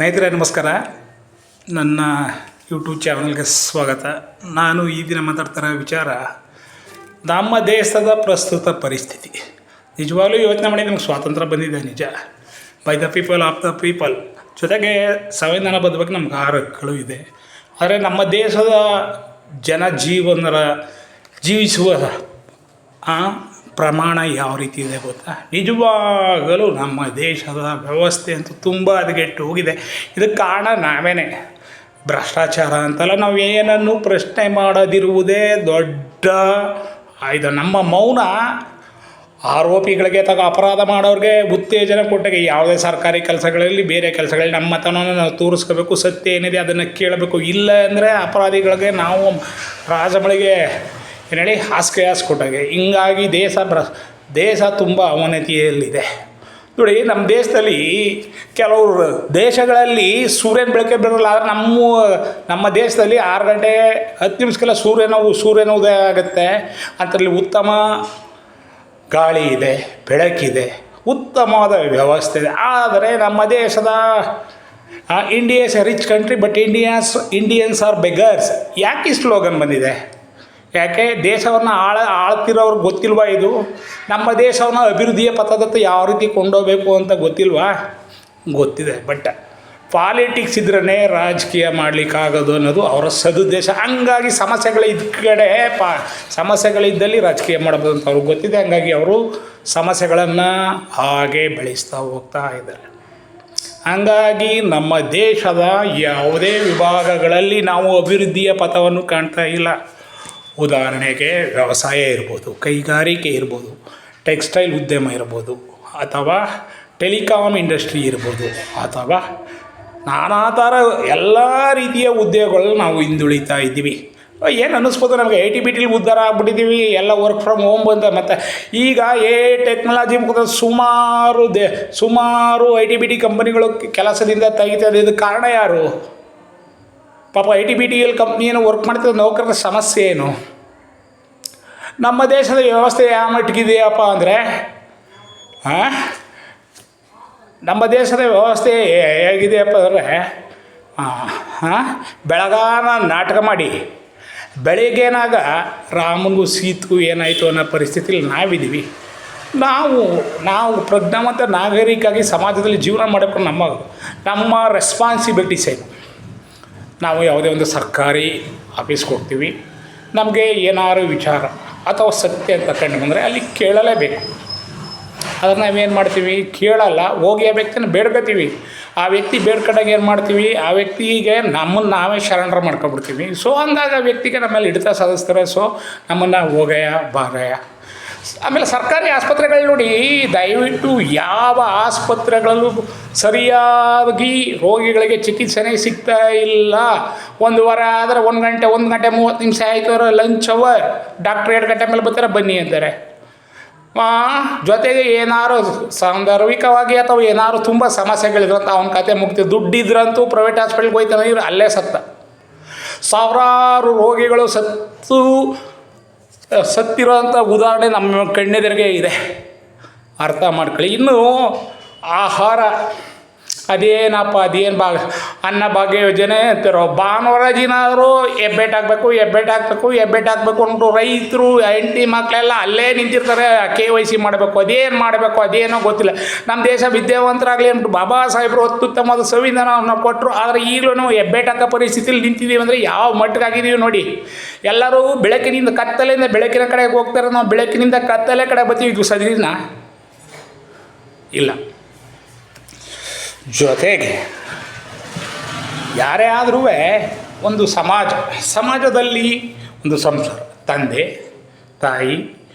ಸ್ನೇಹಿತರೆ ನಮಸ್ಕಾರ. ನನ್ನ ಯೂಟ್ಯೂಬ್ ಚಾನಲ್ಗೆ ಸ್ವಾಗತ. ನಾನು ಈ ದಿನ ಮಾತಾಡ್ತಿರೋ ವಿಚಾರ ನಮ್ಮ ದೇಶದ ಪ್ರಸ್ತುತ ಪರಿಸ್ಥಿತಿ. ನಿಜವಾಗ್ಲೂ ಯೋಚನೆ ಮಾಡಿ ನಮ್ಗೆ ಸ್ವಾತಂತ್ರ್ಯ ಬಂದಿದೆ ನಿಜ, by the people of the people. ಜೊತೆಗೆ ಸಂವಿಧಾನಬದ್ಧವಾಗಿ ನಮ್ಗೆ ಹಕ್ಕುಗಳು ಇದೆ. ಆದರೆ ನಮ್ಮ ದೇಶದ ಜೀವಿಸುವ ಪ್ರಮಾಣ ಯಾವ ರೀತಿ ಇದೆ ಗೊತ್ತಾ? ನಿಜವಾಗಲೂ ನಮ್ಮ ದೇಶದ ವ್ಯವಸ್ಥೆ ಅಂತೂ ತುಂಬ ಹದಗೆಟ್ಟು ಹೋಗಿದೆ. ಇದಕ್ಕೆ ಕಾರಣ ನಾವೇನೆ. ಭ್ರಷ್ಟಾಚಾರ ಅಂತಲ್ಲ, ನಾವು ಏನನ್ನು ಪ್ರಶ್ನೆ ಮಾಡದಿರುವುದೇ ದೊಡ್ಡ ಆಯುಧ. ನಮ್ಮ ಮೌನ ಆರೋಪಿಗಳಿಗೆ ಅಪರಾಧ ಮಾಡೋರಿಗೆ ಉತ್ತೇಜನ ಕೊಟ್ಟಾಗ ಯಾವುದೇ ಸರ್ಕಾರಿ ಕೆಲಸಗಳಲ್ಲಿ ಬೇರೆ ಕೆಲಸಗಳಲ್ಲಿ ನಮ್ಮ ಮತವನ್ನು ನಾವು ತೋರಿಸ್ಕೋಬೇಕು. ಸತ್ಯ ಏನಿದೆ ಅದನ್ನು ಕೇಳಬೇಕು. ಇಲ್ಲ ಅಂದರೆ ಅಪರಾಧಿಗಳಿಗೆ ನಾವು ರಾಜಮಳಿಗೆ ಏನು ಹೇಳಿ ಹಾಸಿಗೆ ಕೊಟ್ಟಾಗೆ. ಹಿಂಗಾಗಿ ದೇಶ ತುಂಬ ಅವನತಿಯಲ್ಲಿದೆ. ನೋಡಿ, ನಮ್ಮ ದೇಶದಲ್ಲಿ ಕೆಲವರು ದೇಶಗಳಲ್ಲಿ ಸೂರ್ಯನ ಬೆಳಕೆ ಬರೋಲ್ಲ. ಆದರೆ ನಮ್ಮ ದೇಶದಲ್ಲಿ 6 ಗಂಟೆ 10 ನಿಮಿಷಕ್ಕೆಲ್ಲ ಸೂರ್ಯನ ಉದಯ ಆಗುತ್ತೆ. ಅದರಲ್ಲಿ ಉತ್ತಮ ಗಾಳಿ ಇದೆ, ಬೆಳಕಿದೆ, ಉತ್ತಮವಾದ ವ್ಯವಸ್ಥೆ ಇದೆ. ಆದರೆ ನಮ್ಮ ದೇಶದ India is a rich country but Indians are beggars. ಯಾಕೆ ಈ ಸ್ಲೋಗನ್ ಬಂದಿದೆ? ಯಾಕೆ ದೇಶವನ್ನು ಆಳ್ತಿರೋರ್ಗೆ ಗೊತ್ತಿಲ್ವಾ? ಇದು ನಮ್ಮ ದೇಶವನ್ನು ಅಭಿವೃದ್ಧಿಯ ಪಥದತ್ತ ಯಾವ ರೀತಿ ಕೊಂಡೋಗಬೇಕು ಅಂತ ಗೊತ್ತಿಲ್ವಾ? ಗೊತ್ತಿದೆ. ಬಟ್ ಪಾಲಿಟಿಕ್ಸ್ ಇದ್ರೇ ರಾಜಕೀಯ ಮಾಡಲಿಕ್ಕಾಗೋದು ಅನ್ನೋದು ಅವರ ಸದುದ್ದೇಶ. ಹಂಗಾಗಿ ಸಮಸ್ಯೆಗಳಿದ್ದಲ್ಲಿ ರಾಜಕೀಯ ಮಾಡಬಹುದು ಅಂತ ಅವ್ರಿಗೆ ಗೊತ್ತಿದೆ. ಹಂಗಾಗಿ ಅವರು ಸಮಸ್ಯೆಗಳನ್ನು ಹಾಗೆ ಬೆಳೆಸ್ತಾ ಹೋಗ್ತಾ ಇದ್ದಾರೆ. ಹಂಗಾಗಿ ನಮ್ಮ ದೇಶದ ಯಾವುದೇ ವಿಭಾಗಗಳಲ್ಲಿ ನಾವು ಅಭಿವೃದ್ಧಿಯ ಪಥವನ್ನು ಕಾಣ್ತಾ ಇಲ್ಲ. ಉದಾಹರಣೆಗೆ ವ್ಯವಸಾಯ ಇರ್ಬೋದು, ಕೈಗಾರಿಕೆ ಇರ್ಬೋದು, ಟೆಕ್ಸ್ಟೈಲ್ ಉದ್ಯಮ ಇರ್ಬೋದು, ಅಥವಾ ಟೆಲಿಕಾಮ್ ಇಂಡಸ್ಟ್ರಿ ಇರ್ಬೋದು, ಅಥವಾ ನಾನಾ ಥರ ಎಲ್ಲ ರೀತಿಯ ಉದ್ಯೋಗಗಳು ನಾವು ಹಿಂದುಳಿತಾ ಇದ್ದೀವಿ. ಏನು ಅನ್ನಿಸ್ಬೋದು ನಮಗೆ, IT-BT ಉದ್ಧಾರ ಆಗ್ಬಿಟ್ಟಿದ್ದೀವಿ, ಎಲ್ಲ ವರ್ಕ್ ಫ್ರಮ್ ಹೋಮ್ ಬಂದ. ಮತ್ತು ಈಗ ಟೆಕ್ನಾಲಜಿ ಮುಖದ ಸುಮಾರು IT-BT ಕಂಪನಿಗಳು ಕೆಲಸದಿಂದ ತೆಗಿತದೆ. ಇದಕ್ಕೆ ಕಾರಣ ಯಾರು? ಪಾಪ IT-BT ಕಂಪ್ನಿಯನ್ನು ವರ್ಕ್ ಮಾಡ್ತಿದ್ದ ನೌಕರರ ಸಮಸ್ಯೆ ಏನು? ನಮ್ಮ ದೇಶದ ವ್ಯವಸ್ಥೆ ಯಾವ ಮಟ್ಟಿಗಿದೆಯಪ್ಪ ಅಂದರೆ, ನಮ್ಮ ದೇಶದ ವ್ಯವಸ್ಥೆ ಹೇಗಿದೆಯಪ್ಪ ಅಂದರೆ, ಬೆಳಗಾನ ನಾಟಕ ಮಾಡಿ ಬೆಳಿಗ್ಗೆನಾಗ ರಾಮನಿಗೂ ಸೀತೆಗೂ ಏನಾಯಿತು ಅನ್ನೋ ಪರಿಸ್ಥಿತಿಲಿ ನಾವಿದ್ದೀವಿ. ನಾವು ಪ್ರಜ್ಞಾವಂತ ನಾಗರಿಕಾಗಿ ಸಮಾಜದಲ್ಲಿ ಜೀವನ ಮಾಡಬೇಕು. ನಮ್ಮ ರೆಸ್ಪಾನ್ಸಿಬಿಲಿಟೀಸ್ ಏನು? ನಾವು ಯಾವುದೇ ಒಂದು ಸರ್ಕಾರಿ ಆಫೀಸ್ಗೆ ಹೋಗ್ತೀವಿ, ನಮಗೆ ಏನಾದ್ರು ವಿಚಾರ ಅಥವಾ ಸತ್ಯ ಅಂತ ಕಂಡು ಬಂದರೆ ಅಲ್ಲಿ ಕೇಳಲೇಬೇಕು. ಅದನ್ನು ನಾವೇನು ಮಾಡ್ತೀವಿ? ಕೇಳಲ್ಲ, ಹೋಗಿ ಆ ವ್ಯಕ್ತಿನ ಬೇಡ್ಕೊತೀವಿ. ಆ ವ್ಯಕ್ತಿ ಬೇಡ್ಕೊಂಡಾಗ ಏನು ಮಾಡ್ತೀವಿ? ಆ ವ್ಯಕ್ತಿಗೆ ನಮ್ಮನ್ನು ನಾವೇ ಶರಣರು ಮಾಡ್ಕೊಬಿಡ್ತೀವಿ. ಸೊ ಹಂಗಾಗಿ ಆ ವ್ಯಕ್ತಿಗೆ ನಮ್ಮಲ್ಲಿ ಹಿಡಿತ ಸಾಧಿಸ್ತಾರೆ. ಸೊ ನಮ್ಮನ್ನು ಹೋಗಯ್ಯ ಬಾರಯ್ಯ. ಆಮೇಲೆ ಸರ್ಕಾರಿ ಆಸ್ಪತ್ರೆಗಳು ನೋಡಿ, ದಯವಿಟ್ಟು ಯಾವ ಆಸ್ಪತ್ರೆಗಳಲ್ಲೂ ಸರಿಯಾಗಿ ರೋಗಿಗಳಿಗೆ ಚಿಕಿತ್ಸೆನೇ ಸಿಗ್ತಾ ಇಲ್ಲ. 1 ವಾರ ಆದರೆ 1 ಗಂಟೆ 30 ನಿಮಿಷ ಆಯಿತು ಅವರ ಲಂಚ್ ಅವರ್. ಡಾಕ್ಟ್ರ್ 2 ಗಂಟೆ ಮೇಲೆ ಬರ್ತಾರೆ, ಬನ್ನಿ ಅಂತಾರೆ. ಜೊತೆಗೆ ಏನಾರು ಸಾಂದರ್ಭಿಕವಾಗಿ ಅಥವಾ ಏನಾದ್ರು ತುಂಬ ಸಮಸ್ಯೆಗಳಿದ್ರಂತ ಅವನ ಕತೆ ಮುಗ್ತಿ. ದುಡ್ಡಿದ್ರಂತೂ ಪ್ರೈವೇಟ್ ಹಾಸ್ಪಿಟ್ಲ್ಗೆ ಹೋಯ್ತಾನೆ, ಇವ್ರು ಅಲ್ಲೇ ಸತ್ತ. ಸಾವಿರಾರು ರೋಗಿಗಳು ಸತ್ತಿರೋಂಥ ಉದಾಹರಣೆ ನಮ್ಮ ಕಣ್ಣೆದುರಿಗೆ ಇದೆ. ಅರ್ಥ ಮಾಡ್ಕೊಳ್ಳಿ. ಇನ್ನು ಆಹಾರ, ಅದೇನು ಅನ್ನ ಭಾಗ್ಯ ಯೋಜನೆ ಅಂತಾರೋ, ಭಾನುವಾರ ದಿನಾದರೂ ಹೆಬ್ಬೆಟ್ ಹಾಕಬೇಕು ಅಂದ್ಬಿಟ್ಟು ರೈತರು ಹೆಂಡತಿ ಮಕ್ಕಳೆಲ್ಲ ಅಲ್ಲೇ ನಿಂತಿರ್ತಾರೆ. KYC ಮಾಡಬೇಕು, ಅದೇನು ಮಾಡಬೇಕು, ಅದೇನೋ ಗೊತ್ತಿಲ್ಲ. ನಮ್ಮ ದೇಶ ವಿದ್ಯಾವಂತರಾಗಲಿ ಅಂದ್ಬಿಟ್ಟು ಬಾಬಾ ಸಾಹೇಬರು ಅತ್ಯುತ್ತಮವಾದ ಸಂವಿಧಾನವನ್ನು ಕೊಟ್ಟರು. ಆದರೆ ಈಗಲೂ ನಾವು ಹೆಬ್ಬೆಟ್ ಹಾಕೋ ಪರಿಸ್ಥಿತಿಲಿ ನಿಂತಿದ್ದೀವಿ ಅಂದರೆ ಯಾವ ಮಟ್ಟಿಗಾಗಿದ್ದೀವಿ ನೋಡಿ. ಎಲ್ಲರೂ ಕತ್ತಲೆಯಿಂದ ಬೆಳಕಿನ ಕಡೆಗೆ ಹೋಗ್ತಾರೆ, ನಾವು ಬೆಳಕಿನಿಂದ ಕತ್ತಲೆ ಕಡೆ ಬರ್ತೀವಿ. ಇದು ಸರಿನಾ? ಇಲ್ಲ. ಜೊತೆಗೆ ಯಾರೇ ಆದರೂ ಒಂದು ಸಮಾಜದಲ್ಲಿ ಒಂದು ಸಂಸಾರ, ತಂದೆ ತಾಯಿ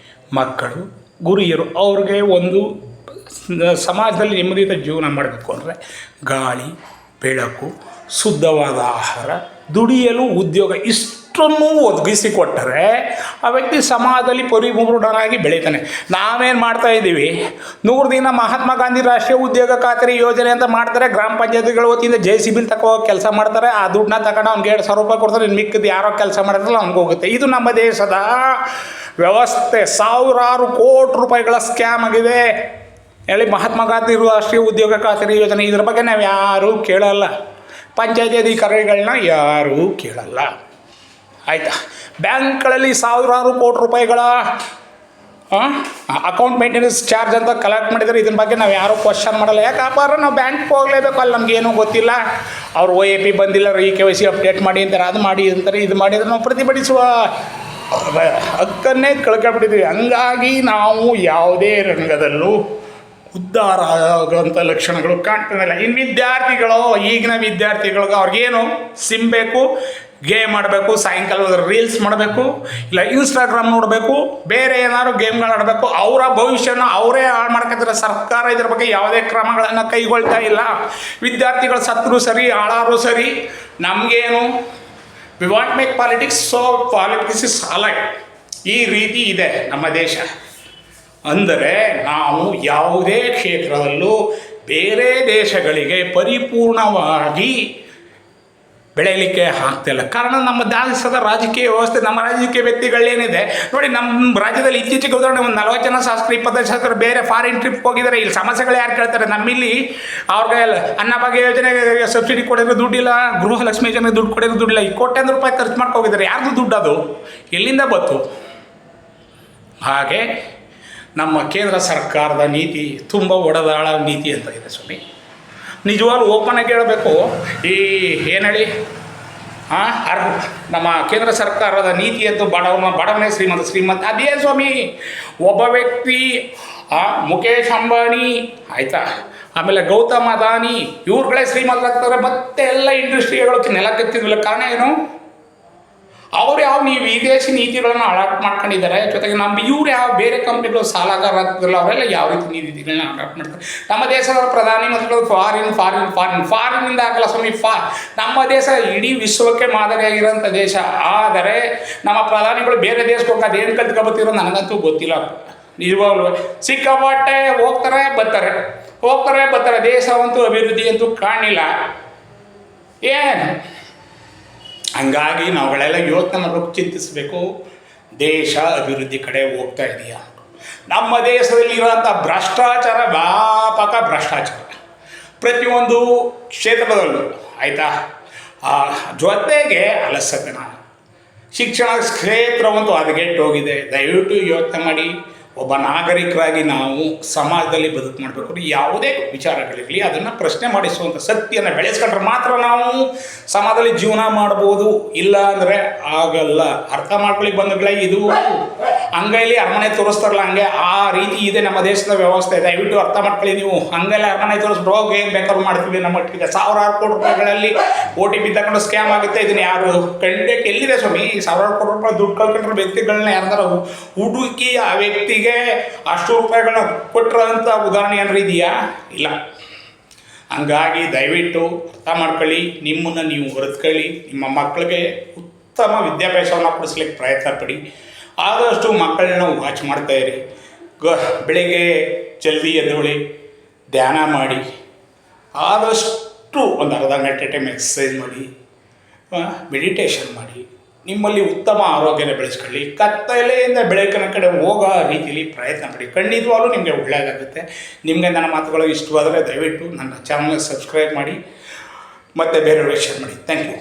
ಮಕ್ಕಳು ಗುರಿಯರು, ಅವ್ರಿಗೆ ಒಂದು ಸಮಾಜದಲ್ಲಿ ನೆಮ್ಮದಿಯ ಜೀವನ ಮಾಡಬೇಕು ಅಂದರೆ ಗಾಳಿ ಬೆಳಕು, ಶುದ್ಧವಾದ ಆಹಾರ, ದುಡಿಯಲು ಉದ್ಯೋಗ ಇಷ್ಟನ್ನು ಒದಗಿಸಿಕೊಟ್ಟರೆ ಆ ವ್ಯಕ್ತಿ ಸಮಾಜದಲ್ಲಿ ಪರಿಪೂರ್ಣನಾಗಿ ಬೆಳೀತಾನೆ. ನಾವೇನು ಮಾಡ್ತಾ ಇದ್ದೀವಿ? 100 ದಿನ ಮಹಾತ್ಮ ಗಾಂಧಿ ರಾಷ್ಟ್ರೀಯ ಉದ್ಯೋಗ ಖಾತರಿ ಯೋಜನೆ ಅಂತ ಮಾಡ್ತಾರೆ. ಗ್ರಾಮ ಪಂಚಾಯತಿಗಳ ವತಿಯಿಂದ JCB ಕೆಲಸ ಮಾಡ್ತಾರೆ. ಆ ದುಡ್ಡನ್ನ ತಗೊಂಡು ಅವ್ನಿಗೆ 2,000 ರೂಪಾಯಿ ಕೊಡ್ತಾರೆ. ಮಿಕ್ಕಿದ್ದು ಯಾರೋ ಕೆಲಸ ಮಾಡಿದ್ರಲ್ಲ ಅವ್ನಿಗೆ ಹೋಗುತ್ತೆ. ಇದು ನಮ್ಮ ದೇಶದ ವ್ಯವಸ್ಥೆ. ಸಾವಿರಾರು ಕೋಟಿ ರೂಪಾಯಿಗಳ ಸ್ಕ್ಯಾಮ್ ಆಗಿದೆ. ಹೇಳಿ ಮಹಾತ್ಮ ಗಾಂಧಿ ರಾಷ್ಟ್ರೀಯ ಉದ್ಯೋಗ ಖಾತರಿ ಯೋಜನೆ ಇದ್ರ ಬಗ್ಗೆ ನಾವು ಯಾರೂ ಕೇಳಲ್ಲ. ಪಂಚಾಯತಿ ಅಧಿಕಾರಿಗಳನ್ನ ಯಾರೂ ಕೇಳಲ್ಲ. ಆಯಿತಾ? ಬ್ಯಾಂಕ್ಗಳಲ್ಲಿ ಸಾವಿರಾರು ಕೋಟಿ ರೂಪಾಯಿಗಳ ಅಕೌಂಟ್ ಮೇಂಟೆನೆನ್ಸ್ ಚಾರ್ಜ್ ಅಂತ ಕಲೆಕ್ಟ್ ಮಾಡಿದರೆ ಇದ್ರ ಬಗ್ಗೆ ನಾವು ಯಾರೂ ಕ್ವಶನ್ ಮಾಡಲ್ಲ. ಯಾಕಪ್ಪ ನಾವು ಬ್ಯಾಂಕ್ಗೆ ಹೋಗಲೇಬೇಕು, ಅಲ್ಲಿ ನಮಗೇನೂ ಗೊತ್ತಿಲ್ಲ, ಅವ್ರು OAP ಬಂದಿಲ್ಲ, KYC ಅಪ್ಡೇಟ್ ಮಾಡಿ ಅಂತಾರೆ, ಅದು ಮಾಡಿ ಅಂತಾರೆ, ಇದು ಮಾಡಿದ್ರೆ ನಾವು ಪ್ರತಿಭಟಿಸುವ ಹಕ್ಕನ್ನೇ ಕಳ್ಕೊಂಡ್ಬಿಟ್ಟಿದ್ವಿ. ಹಂಗಾಗಿ ನಾವು ಯಾವುದೇ ರಂಗದಲ್ಲೂ ಉದ್ಧಾರ ಆಗೋಂಥ ಲಕ್ಷಣಗಳು ಕಾಣ್ತಾಯಿಲ್ಲ. ಇನ್ನು ವಿದ್ಯಾರ್ಥಿಗಳು, ಈಗಿನ ವಿದ್ಯಾರ್ಥಿಗಳಿಗೆ ಅವ್ರಿಗೇನು ಸಿಮ್ ಬೇಕು, ಗೇಮ್ ಮಾಡಬೇಕು, ಸಾಯಂಕಾಲ ರೀಲ್ಸ್ ಮಾಡಬೇಕು, ಇಲ್ಲ ಇನ್ಸ್ಟಾಗ್ರಾಮ್ ನೋಡಬೇಕು, ಬೇರೆ ಏನಾದ್ರು ಗೇಮ್ಗಳು ಆಡಬೇಕು, ಅವರ ಭವಿಷ್ಯನ ಅವರೇ ಹಾಳು ಮಾಡ್ಕೊತಾರೆ. ಸರ್ಕಾರ ಇದ್ರ ಬಗ್ಗೆ ಯಾವುದೇ ಕ್ರಮಗಳನ್ನು ಕೈಗೊಳ್ತಾ ಇಲ್ಲ. ವಿದ್ಯಾರ್ಥಿಗಳು ಸತ್ತರೂ ಸರಿ, ಹಾಳಾದ್ರೂ ಸರಿ, ನಮಗೇನು we want make politics, so politics is allied. ಈ ರೀತಿ ಇದೆ ನಮ್ಮ ದೇಶ. ಅಂದರೆ ನಾವು ಯಾವುದೇ ಕ್ಷೇತ್ರದಲ್ಲೂ ಬೇರೆ ದೇಶಗಳಿಗೆ ಪರಿಪೂರ್ಣವಾಗಿ ಬೆಳೆಯಲಿಕ್ಕೆ ಆಗ್ತಿಲ್ಲ. ಕಾರಣ ನಮ್ಮ ದೇಶದ ರಾಜಕೀಯ ವ್ಯವಸ್ಥೆ, ನಮ್ಮ ರಾಜಕೀಯ ವ್ಯಕ್ತಿಗಳೇನಿದೆ ನೋಡಿ. ನಮ್ಮ ರಾಜ್ಯದಲ್ಲಿ ಇತ್ತೀಚೆಗೆ ಉದಾಹರಣೆ ಒಂದು 40 ಜನ ಶಾಸಕರು, 25 ಶಾಸಕರು ಬೇರೆ ಫಾರಿನ್ ಟ್ರಿಪ್ ಹೋಗಿದ್ದಾರೆ. ಇಲ್ಲಿ ಸಮಸ್ಯೆಗಳು ಯಾರು ಕೇಳ್ತಾರೆ? ನಮ್ಮಲ್ಲಿ ಅವ್ರಿಗೆ ಅನ್ನಭಾಗ್ಯ ಯೋಜನೆಗೆ ಸಬ್ಸಿಡಿ ಕೊಡೋದು ದುಡ್ಡಿಲ್ಲ, ಗೃಹಲಕ್ಷ್ಮಿ ಯೋಜನೆಗೆ ದುಡ್ಡು ಕೊಡೋದು ದುಡ್ಡಿಲ್ಲ. ಈ ಕೋಟ್ಯಾಂತರ ರೂಪಾಯಿ ಖರ್ಚು ಮಾಡ್ಕೊ ಹೋಗಿದ್ದಾರೆ. ಯಾರ್ದು ದುಡ್ಡು ಅದು? ಎಲ್ಲಿಂದ ಬಂತು? ಹಾಗೆ ನಮ್ಮ ಕೇಂದ್ರ ಸರ್ಕಾರದ ನೀತಿ ತುಂಬ ಒಡೆದಾಳ ನೀತಿ ಅಂತ ಇದೆ ಸ್ವಾಮಿ. ನಿಜವಾಗ್ಲೂ ಓಪನ್ ಆಗಿ ಹೇಳಬೇಕು, ಈ ಏನು ಹೇಳಿ ನಮ್ಮ ಕೇಂದ್ರ ಸರ್ಕಾರದ ನೀತಿ ಅಂತೂ ಬಡವನೇ ಶ್ರೀಮಂತ ಅದೇ ಸ್ವಾಮಿ. ಒಬ್ಬ ವ್ಯಕ್ತಿ ಮುಖೇಶ್ ಅಂಬಾನಿ ಆಯಿತಾ, ಆಮೇಲೆ ಗೌತಮ್ ಅದಾನಿ ಇವ್ರುಗಳೇ ಶ್ರೀಮಂತರಾಗ್ತಾರೆ. ಮತ್ತೆ ಎಲ್ಲ ಇಂಡಸ್ಟ್ರಿಗಳು ನೆಲಕ್ಕೆತ್ತಿದ್ವಿಲ್ಲ. ಕಾರಣ ಏನು? ಅವ್ರು ಯಾವ ವಿದೇಶಿ ನೀತಿಗಳನ್ನು ಅಡಾಪ್ಟ್ ಮಾಡ್ಕೊಂಡಿದ್ದಾರೆ. ಜೊತೆಗೆ ಇವ್ರು ಯಾವ ಬೇರೆ ಕಂಪ್ನಿಗಳು ಸಾಲಗಾರ ಆಗ್ತಿರಲ್ಲ, ಅವರೆಲ್ಲ ಯಾವ ರೀತಿ ನೀತಿಗಳನ್ನ ಅಡಾಪ್ಟ್ ಮಾಡ್ತಾರೆ. ನಮ್ಮ ದೇಶದ ಪ್ರಧಾನಿ ಮಂತ್ರಿಗಳು ಫಾರಿನಿಂದ ಆಗಲ್ಲ ಸ್ವಾಮಿ. ನಮ್ಮ ದೇಶ ಇಡೀ ವಿಶ್ವಕ್ಕೆ ಮಾದರಿಯಾಗಿರೋಂಥ ದೇಶ. ಆದರೆ ನಮ್ಮ ಪ್ರಧಾನಿಗಳು ಬೇರೆ ದೇಶಕ್ಕೆ ಹೋಗಿ ಅದೇನು ಕಲ್ತ್ಕೊಬತ್ತಿರೋ ನನಗಂತೂ ಗೊತ್ತಿಲ್ಲ. ನಿಜವಾಗ್ಲೂ ಸಿಕ್ಕಾಪಟ್ಟೆ ಹೋಗ್ತಾರೆ ಬರ್ತಾರೆ. ದೇಶವಂತೂ ಅಭಿವೃದ್ಧಿ ಅಂತೂ ಕಾಣಿಲ್ಲ. ಏನು? ಹಂಗಾಗಿ ನಾವುಗಳೆಲ್ಲ ಯೋಚನೆ ಮಾಡಬೇಕು, ಚಿಂತಿಸಬೇಕು. ದೇಶ ಅಭಿವೃದ್ಧಿ ಕಡೆ ಹೋಗ್ತಾ ಇದೆಯಾ? ನಮ್ಮ ದೇಶದಲ್ಲಿರೋಂಥ ಭ್ರಷ್ಟಾಚಾರ, ವ್ಯಾಪಕ ಭ್ರಷ್ಟಾಚಾರ ಪ್ರತಿಯೊಂದು ಕ್ಷೇತ್ರದಲ್ಲೂ ಆಯಿತಾ. ಜೊತೆಗೆ ಅಲಸತನ, ಶಿಕ್ಷಣ ಕ್ಷೇತ್ರವಂತೂ ಹದಗೆಟ್ಟೋಗಿದೆ. ದಯವಿಟ್ಟು ಯೋಚನೆ ಮಾಡಿ. ಒಬ್ಬ ನಾಗರಿಕರಾಗಿ ನಾವು ಸಮಾಜದಲ್ಲಿ ಬದುಕು ಮಾಡಬೇಕು. ಯಾವುದೇ ವಿಚಾರಗಳಿರಲಿ ಅದನ್ನು ಪ್ರಶ್ನೆ ಮಾಡಿಸುವಂಥ ಸತ್ಯನ ಬೆಳೆಸ್ಕೊಂಡ್ರೆ ಮಾತ್ರ ನಾವು ಸಮಾಜದಲ್ಲಿ ಜೀವನ ಮಾಡ್ಬೋದು. ಇಲ್ಲ ಅಂದರೆ ಆಗಲ್ಲ. ಅರ್ಥ ಮಾಡ್ಕೊಳ್ಳಿ ಬಂಧುಗಳೇ. ಇದು ಹಂಗೈಲಿ ಅರಮನೆ ತೋರಿಸ್ತಾರಲ್ಲ, ಹಂಗೆ ಆ ರೀತಿ ಇದೆ ನಮ್ಮ ದೇಶದ ವ್ಯವಸ್ಥೆ. ದಯವಿಟ್ಟು ಅರ್ಥ ಮಾಡ್ಕೊಳ್ಳಿ. ನೀವು ಹಂಗೆಲ್ಲ ಅರಮನೆ ತೋರಿಸ್ಬಿಟ್ಟು ಹೋಗಿ ಏನು ಬೇಕಾದ್ರೂ ಮಾಡ್ತೀವಿ. ನಮ್ಮ ಒಟ್ಟಿಗೆ ಸಾವಿರಾರು ಕೋಟಿ ರೂಪಾಯಿಗಳಲ್ಲಿ OTP ತಗೊಂಡು ಸ್ಕ್ಯಾಮ್ ಆಗುತ್ತೆ. ಇದನ್ನು ಯಾರು ಕಂಡಕ್ಕೆ ಎಲ್ಲಿದೆ ಸ್ವಾಮಿ? ಸಾವಿರಾರು ಕೋಟಿ ರೂಪಾಯಿ ದುಡ್ಡು ಕಳ್ಕೊಂಡ್ರೆ ವ್ಯಕ್ತಿಗಳನ್ನ ಯಾರ್ದಾರು ಹುಡುಕಿ ಆ ವ್ಯಕ್ತಿಗೆ ಅಷ್ಟು ರೂಪಾಯಿಗಳನ್ನ ಕೊಟ್ಟಿರೋಂಥ ಉದಾಹರಣೆ ಏನಾರು ಇದೆಯಾ? ಇಲ್ಲ. ಹಂಗಾಗಿ ದಯವಿಟ್ಟು ಅರ್ಥ ಮಾಡ್ಕೊಳ್ಳಿ. ನಿಮ್ಮನ್ನು ನೀವು ಹೊರತ್ಕೊಳ್ಳಿ. ನಿಮ್ಮ ಮಕ್ಕಳಿಗೆ ಉತ್ತಮ ವಿದ್ಯಾಭ್ಯಾಸವನ್ನು ಕೊಡಿಸ್ಲಿಕ್ಕೆ ಪ್ರಯತ್ನ ಪಡಿ. ಆದಷ್ಟು ಮಕ್ಕಳನ್ನ ವಾಚ್ ಮಾಡ್ತಾಯಿರಿ. ಬೆಳಿಗ್ಗೆ ಜಲ್ದಿ ಎದ್ದೇಳಿ ಧ್ಯಾನ ಮಾಡಿ, ಆದಷ್ಟು ಒಂದು ಅರ್ಧ ಗಂಟೆ ಟೈಮ್ ಎಕ್ಸಸೈಸ್ ಮಾಡಿ, ಮೆಡಿಟೇಷನ್ ಮಾಡಿ. ನಿಮ್ಮಲ್ಲಿ ಉತ್ತಮ ಆರೋಗ್ಯನ ಬೆಳೆಸ್ಕೊಳ್ಳಿ. ಕತ್ತಲೆಯಿಂದ ಬೆಳಕಿನ ಕಡೆ ಹೋಗೋ ರೀತಿಯಲ್ಲಿ ಪ್ರಯತ್ನ ಪಡಿ. ಖಂಡಿತವಾಗಲೂ ನಿಮಗೆ ಒಳ್ಳೆಯದಾಗುತ್ತೆ. ನಿಮಗೆ ನನ್ನ ಮಾತುಗಳು ಇಷ್ಟವಾದರೆ ದಯವಿಟ್ಟು ನನ್ನ ಚಾನಲ್ನ ಸಬ್ಸ್ಕ್ರೈಬ್ ಮಾಡಿ ಮತ್ತು ಬೇರೆಯವ್ರಿಗೆ ಶೇರ್ ಮಾಡಿ. Thank you.